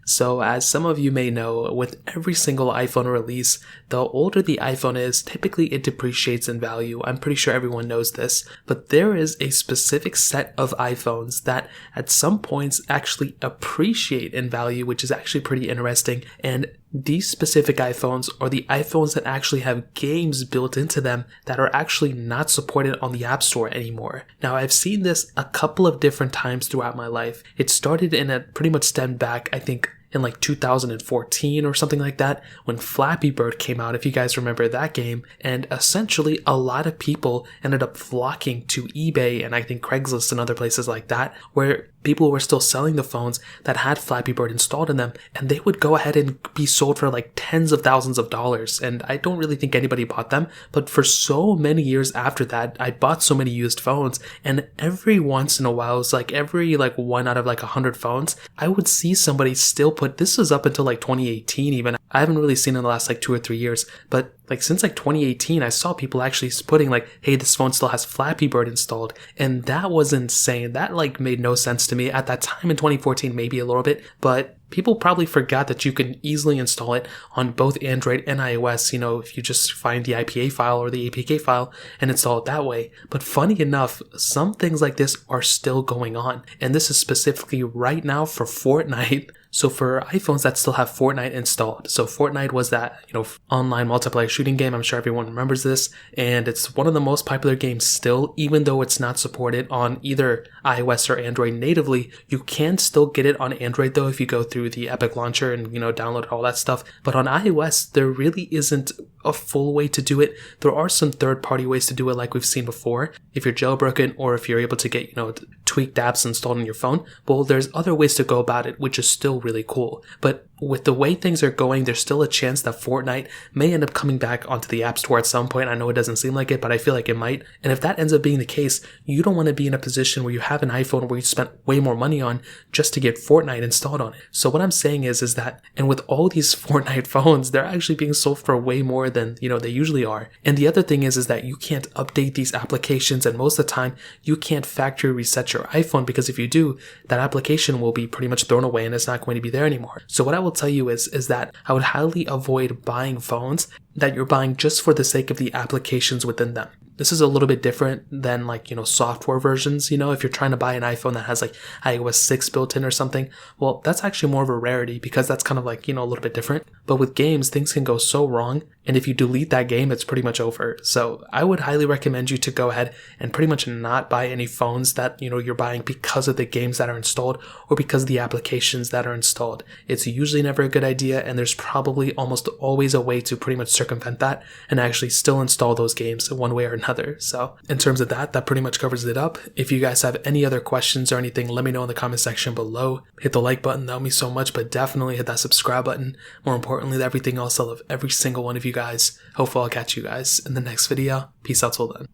So as some of you may know, with every single iPhone release, the older the iPhone is, typically it depreciates in value. I'm pretty sure everyone knows this, but there is a specific set of iPhones that at some points actually appreciate in value, which is actually pretty interesting. And these specific iPhones are the iPhones that actually have games built into them that are actually not supported on the App Store anymore. Now, I've seen this a couple of different times throughout my life. It started and it pretty much stemmed back, I think, in like 2014 or something like that, when Flappy Bird came out, if you guys remember that game. And essentially a lot of people ended up flocking to eBay and I think Craigslist and other places like that, where people were still selling the phones that had Flappy Bird installed in them, and they would go ahead and be sold for like tens of thousands of dollars. And I don't really think anybody bought them, but for so many years after that, I bought so many used phones, and every once in a while, it was like every like 1 out of like 100 phones, I would see somebody still put, this was up until like 2018 even, I haven't really seen in the last like 2 or 3 years, but like since like 2018, I saw people actually putting like, hey, this phone still has Flappy Bird installed. And that was insane. That like made no sense to me at that time in 2014, maybe a little bit, but people probably forgot that you can easily install it on both Android and iOS, if you just find the IPA file or the APK file and install it that way. But funny enough, some things like this are still going on. And this is specifically right now for Fortnite. So for iPhones that still have Fortnite installed. So Fortnite was that, online multiplayer shooting game. I'm sure everyone remembers this. And it's one of the most popular games still, even though it's not supported on either iOS or Android natively. You can still get it on Android though if you go through the Epic launcher and, download all that stuff. But on iOS, there really isn't a full way to do it. There are some third-party ways to do it like we've seen before. If you're jailbroken or if you're able to get, tweaked apps installed on your phone. Well, there's other ways to go about it, which is still really cool. But with the way things are going, there's still a chance that Fortnite may end up coming back onto the App Store at some point. I know it doesn't seem like it, but I feel like it might. And if that ends up being the case, you don't want to be in a position where you have an iPhone where you spent way more money on just to get Fortnite installed on it. So what I'm saying is that, and with all these Fortnite phones, they're actually being sold for way more than, they usually are. And the other thing is that you can't update these applications, and most of the time, you can't factory reset your iPhone, because if you do, that application will be pretty much thrown away and it's not going to be there anymore. So what I will tell you is that I would highly avoid buying phones that you're buying just for the sake of the applications within them. This is a little bit different than software versions. If you're trying to buy an iPhone that has like iOS 6 built in or something, well, that's actually more of a rarity because that's kind of like, a little bit different. But with games, things can go so wrong. And if you delete that game, it's pretty much over. So I would highly recommend you to go ahead and pretty much not buy any phones that, you're buying because of the games that are installed or because of the applications that are installed. It's usually never a good idea. And there's probably almost always a way to pretty much circumvent that and actually still install those games one way or another. So in terms of that pretty much covers it up. If you guys have any other questions or anything, let me know in the comment section below. Hit the like button, that would mean so much, but definitely hit that subscribe button. More importantly than everything else, I love every single one of you guys. Hopefully I'll catch you guys in the next video. Peace out till then.